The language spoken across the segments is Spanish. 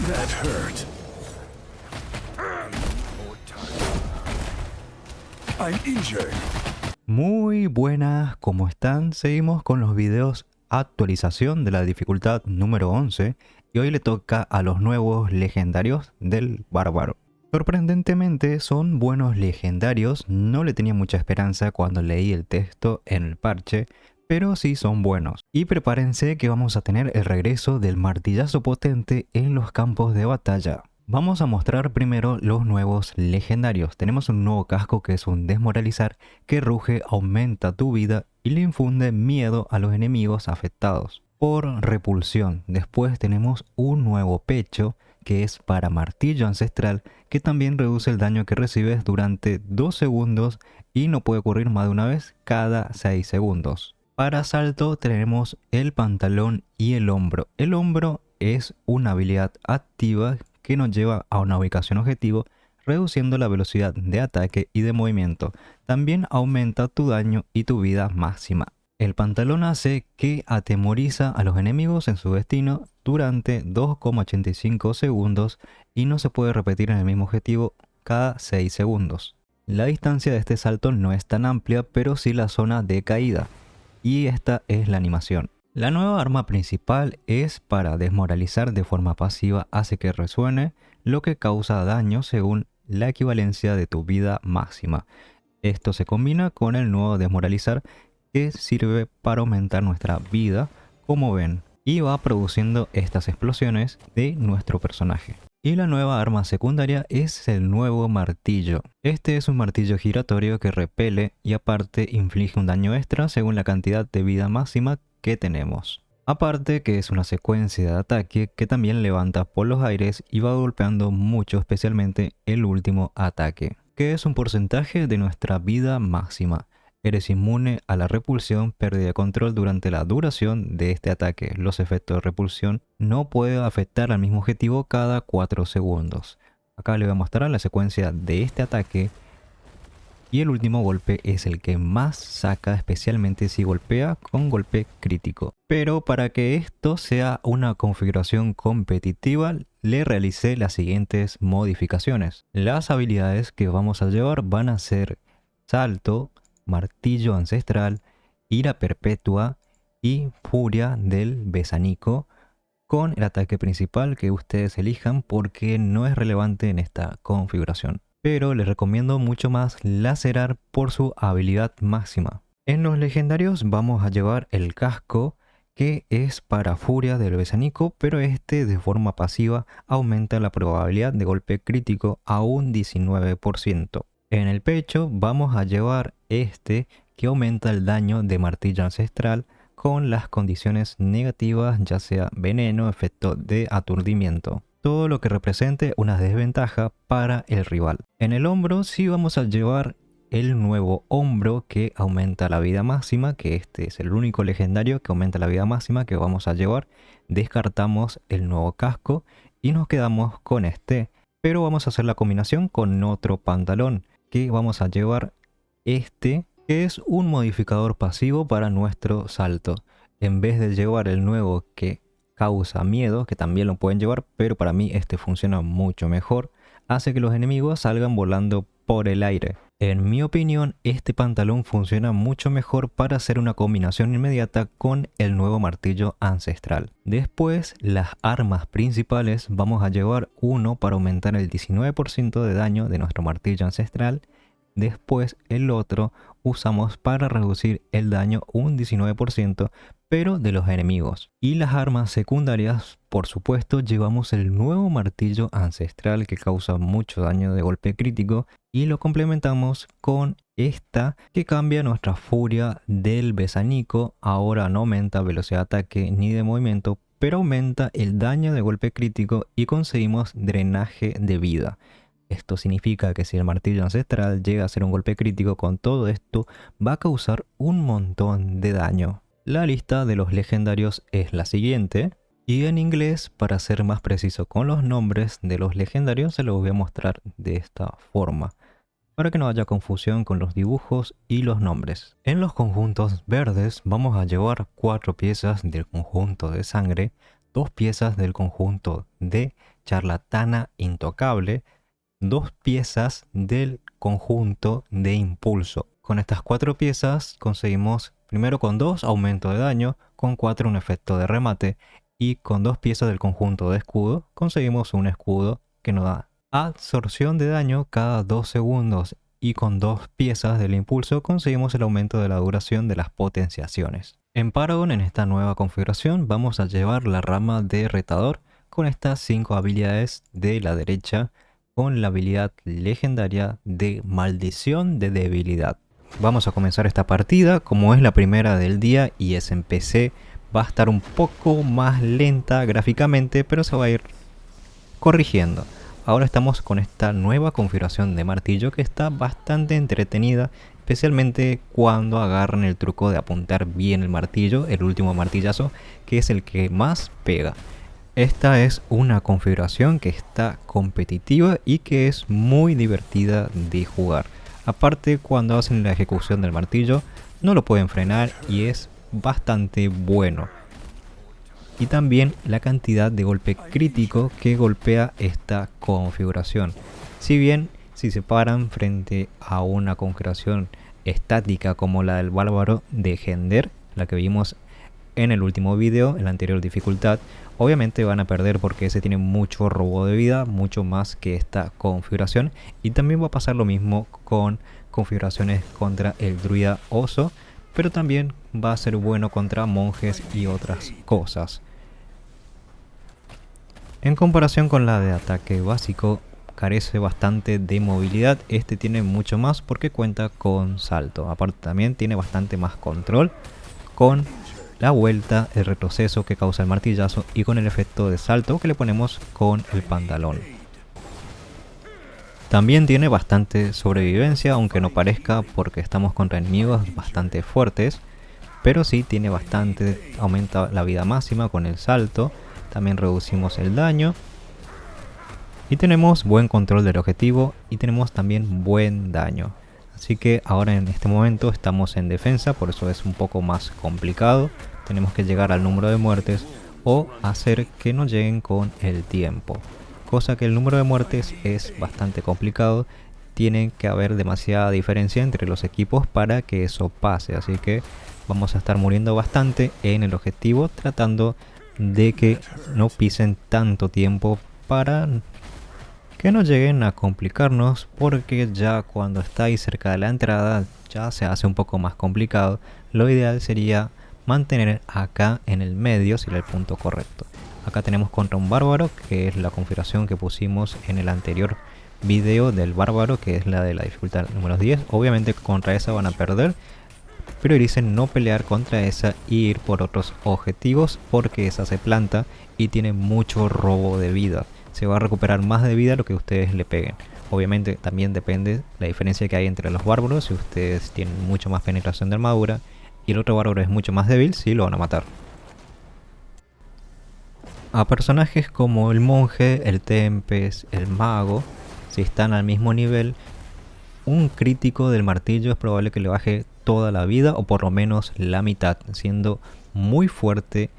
That hurt. I'm injured. Muy buenas, ¿cómo están? Seguimos con los videos actualización de la dificultad número 11 y hoy le toca a los nuevos legendarios del bárbaro. Sorprendentemente son buenos legendarios, no le tenía mucha esperanza cuando leí el texto en el parche, pero sí son buenos. Y prepárense que vamos a tener el regreso del martillazo potente en los campos de batalla. Vamos a mostrar primero los nuevos legendarios. Tenemos un nuevo casco que es un desmoralizar que ruge, aumenta tu vida y le infunde miedo a los enemigos afectados por repulsión. Después tenemos un nuevo pecho que es para martillo ancestral que también reduce el daño que recibes durante 2 segundos y no puede ocurrir más de una vez cada 6 segundos. Para salto tenemos el pantalón y el hombro. El hombro es una habilidad activa que nos lleva a una ubicación objetivo, reduciendo la velocidad de ataque y de movimiento. También aumenta tu daño y tu vida máxima. El pantalón hace que atemoriza a los enemigos en su destino durante 2,85 segundos y no se puede repetir en el mismo objetivo cada 6 segundos. La distancia de este salto no es tan amplia, pero sí la zona de caída. Y esta es la animación. La nueva arma principal es para desmoralizar de forma pasiva, hace que resuene, lo que causa daño según la equivalencia de tu vida máxima. Esto se combina con el nuevo desmoralizar que sirve para aumentar nuestra vida, como ven, y va produciendo estas explosiones de nuestro personaje. Y la nueva arma secundaria es el nuevo martillo. Este es un martillo giratorio que repele y aparte inflige un daño extra según la cantidad de vida máxima que tenemos. Aparte que es una secuencia de ataque que también levanta por los aires y va golpeando mucho, especialmente el último ataque, que es un porcentaje de nuestra vida máxima. Eres inmune a la repulsión, pérdida de control durante la duración de este ataque. Los efectos de repulsión no pueden afectar al mismo objetivo cada 4 segundos. Acá le voy a mostrar la secuencia de este ataque. Y el último golpe es el que más saca, especialmente si golpea con golpe crítico. Pero para que esto sea una configuración competitiva, le realicé las siguientes modificaciones. Las habilidades que vamos a llevar van a ser salto, martillo ancestral, ira perpetua y furia del besanico, con el ataque principal que ustedes elijan porque no es relevante en esta configuración. Pero les recomiendo mucho más lacerar por su habilidad máxima. En los legendarios vamos a llevar el casco que es para furia del besanico, pero este de forma pasiva aumenta la probabilidad de golpe crítico a un 19%. En el pecho vamos a llevar este que aumenta el daño de martillo ancestral con las condiciones negativas, ya sea veneno, efecto de aturdimiento. Todo lo que represente una desventaja para el rival. En el hombro sí vamos a llevar el nuevo hombro que aumenta la vida máxima, que este es el único legendario que aumenta la vida máxima que vamos a llevar. Descartamos el nuevo casco y nos quedamos con este, pero vamos a hacer la combinación con otro pantalón que vamos a llevar este, que es un modificador pasivo para nuestro salto. En vez de llevar el nuevo que causa miedo, que también lo pueden llevar, pero para mí este funciona mucho mejor, hace que los enemigos salgan volando por el aire. En mi opinión, este pantalón funciona mucho mejor para hacer una combinación inmediata con el nuevo martillo ancestral. Después, las armas principales vamos a llevar uno para aumentar el 19% de daño de nuestro martillo ancestral. Después el otro usamos para reducir el daño un 19%, pero de los enemigos. Y las armas secundarias, por supuesto, llevamos el nuevo martillo ancestral que causa mucho daño de golpe crítico y lo complementamos con esta que cambia nuestra furia del besanico. Ahora no aumenta velocidad de ataque ni de movimiento, pero aumenta el daño de golpe crítico y conseguimos drenaje de vida. Esto significa que si el martillo ancestral llega a hacer un golpe crítico con todo esto, va a causar un montón de daño. La lista de los legendarios es la siguiente. Y en inglés, para ser más preciso con los nombres de los legendarios, se los voy a mostrar de esta forma, para que no haya confusión con los dibujos y los nombres. En los conjuntos verdes vamos a llevar 4 piezas del conjunto de sangre, 2 piezas del conjunto de Charlatana Intocable, 2 piezas del conjunto de impulso. Con estas 4 piezas conseguimos primero con 2 aumento de daño, con 4 un efecto de remate y con 2 piezas del conjunto de escudo conseguimos un escudo que nos da absorción de daño cada 2 segundos y con 2 piezas del impulso conseguimos el aumento de la duración de las potenciaciones. En Paragon, en esta nueva configuración, vamos a llevar la rama de retador con estas 5 habilidades de la derecha, con la habilidad legendaria de maldición de debilidad. Vamos a comenzar esta partida. Como es la primera del día y es en PC, va a estar un poco más lenta gráficamente, pero se va a ir corrigiendo. Ahora estamos con esta nueva configuración de martillo que está bastante entretenida, especialmente cuando agarran el truco de apuntar bien el martillo, el último martillazo, que es el que más pega. Esta es una configuración que está competitiva y que es muy divertida de jugar. Aparte, cuando hacen la ejecución del martillo, no lo pueden frenar y es bastante bueno. Y también la cantidad de golpe crítico que golpea esta configuración. Si bien, si se paran frente a una configuración estática como la del bárbaro de Gender, la que vimos en el último video, en la anterior dificultad, obviamente van a perder porque ese tiene mucho robo de vida, mucho más que esta configuración. Y también va a pasar lo mismo con configuraciones contra el druida oso, pero también va a ser bueno contra monjes y otras cosas. En comparación con la de ataque básico, carece bastante de movilidad. Este tiene mucho más porque cuenta con salto. Aparte también tiene bastante más control con la vuelta, el retroceso que causa el martillazo y con el efecto de salto que le ponemos con el pantalón. También tiene bastante sobrevivencia, aunque no parezca porque estamos contra enemigos bastante fuertes, pero sí tiene bastante, aumenta la vida máxima con el salto. También reducimos el daño y tenemos buen control del objetivo y tenemos también buen daño. Así que ahora en este momento estamos en defensa, por eso es un poco más complicado. Tenemos que llegar al número de muertes o hacer que no lleguen con el tiempo. Cosa que el número de muertes es bastante complicado. Tiene que haber demasiada diferencia entre los equipos para que eso pase. Así que vamos a estar muriendo bastante en el objetivo, tratando de que no pisen tanto tiempo para que no lleguen a complicarnos, porque ya cuando estáis cerca de la entrada ya se hace un poco más complicado. Lo ideal sería mantener acá en el medio, sería el punto correcto. Acá tenemos contra un bárbaro, que es la configuración que pusimos en el anterior video del bárbaro, que es la de la dificultad número 10. Obviamente contra esa van a perder. Prioricen no pelear contra esa y ir por otros objetivos, porque esa se planta y tiene mucho robo de vida. Se va a recuperar más de vida lo que ustedes le peguen. Obviamente también depende la diferencia que hay entre los bárbaros. Si ustedes tienen mucho más penetración de armadura y el otro bárbaro es mucho más débil, sí lo van a matar. A personajes como el monje, el tempest, el mago, si están al mismo nivel, un crítico del martillo es probable que le baje toda la vida o por lo menos la mitad, siendo muy fuerte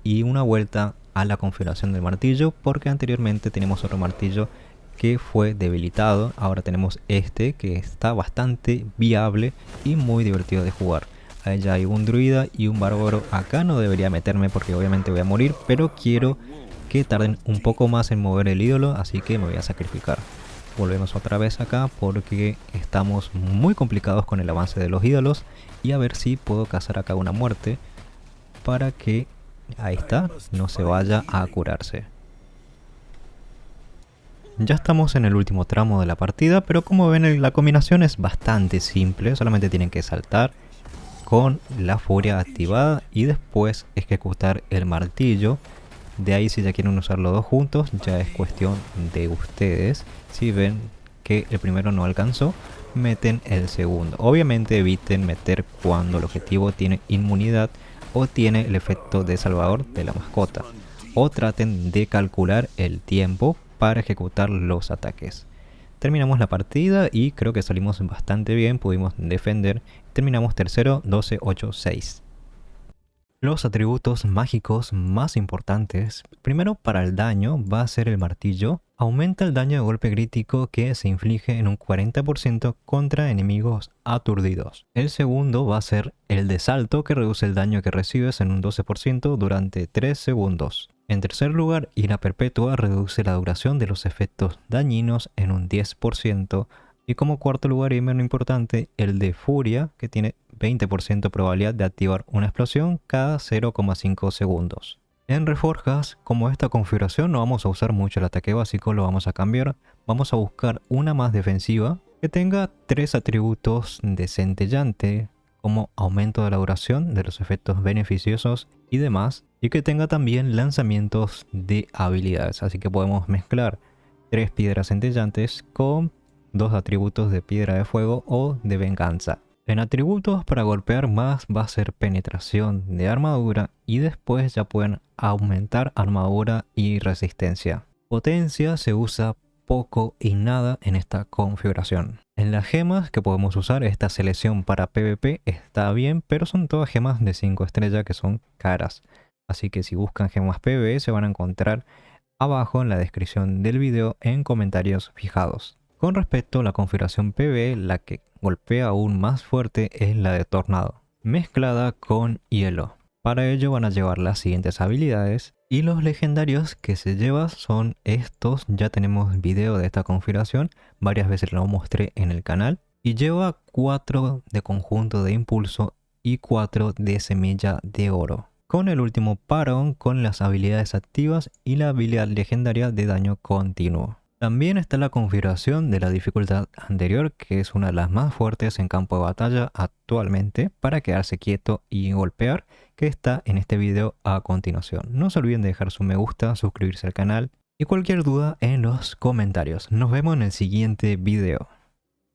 y una vuelta a la configuración del martillo, porque anteriormente tenemos otro martillo que fue debilitado. Ahora tenemos este que está bastante viable y muy divertido de jugar. Ahí ya hay un druida y un bárbaro. Acá no debería meterme porque obviamente voy a morir, pero quiero que tarden un poco más en mover el ídolo, así que me voy a sacrificar. Volvemos otra vez acá porque estamos muy complicados con el avance de los ídolos, y a ver si puedo cazar acá una muerte para que, ahí está, no se vaya a curarse. Ya estamos en el último tramo de la partida, pero como ven la combinación es bastante simple. Solamente tienen que saltar con la furia activada y después ejecutar el martillo. De ahí, si ya quieren usar los dos juntos, ya es cuestión de ustedes. Si ven que el primero no alcanzó, meten el segundo. Obviamente eviten meter cuando el objetivo tiene inmunidad o tiene el efecto de salvador de la mascota, o traten de calcular el tiempo para ejecutar los ataques. Terminamos la partida y creo que salimos bastante bien, pudimos defender. Terminamos tercero, 12, 8, 6. Los atributos mágicos más importantes, primero para el daño, va a ser el martillo. Aumenta el daño de golpe crítico que se inflige en un 40% contra enemigos aturdidos. El segundo va a ser el de salto, que reduce el daño que recibes en un 12% durante 3 segundos. En tercer lugar, ira perpetua reduce la duración de los efectos dañinos en un 10%. Y como cuarto lugar y menos importante, el de furia, que tiene 20% probabilidad de activar una explosión cada 0,5 segundos. En reforjas, como esta configuración no vamos a usar mucho el ataque básico, lo vamos a cambiar. Vamos a buscar una más defensiva que tenga 3 atributos de centellante, como aumento de la duración de los efectos beneficiosos y demás, y que tenga también lanzamientos de habilidades. Así que podemos mezclar 3 piedras centellantes con 2 atributos de piedra de fuego o de venganza. En atributos para golpear más va a ser penetración de armadura y después ya pueden aumentar armadura y resistencia. Potencia se usa poco y nada en esta configuración. En las gemas que podemos usar, esta selección para PvP está bien, pero son todas gemas de 5 estrellas que son caras. Así que si buscan gemas PvE se van a encontrar abajo en la descripción del video en comentarios fijados. Con respecto a la configuración PvE, la que golpea aún más fuerte es la de tornado, mezclada con hielo. Para ello van a llevar las siguientes habilidades y los legendarios que se llevan son estos. Ya tenemos video de esta configuración, varias veces lo mostré en el canal. Y lleva 4 de conjunto de impulso y 4 de semilla de oro. Con el último parón con las habilidades activas y la habilidad legendaria de daño continuo. También está la configuración de la dificultad anterior, que es una de las más fuertes en campo de batalla actualmente, para quedarse quieto y golpear, que está en este video a continuación. No se olviden de dejar su me gusta, suscribirse al canal y cualquier duda en los comentarios. Nos vemos en el siguiente video.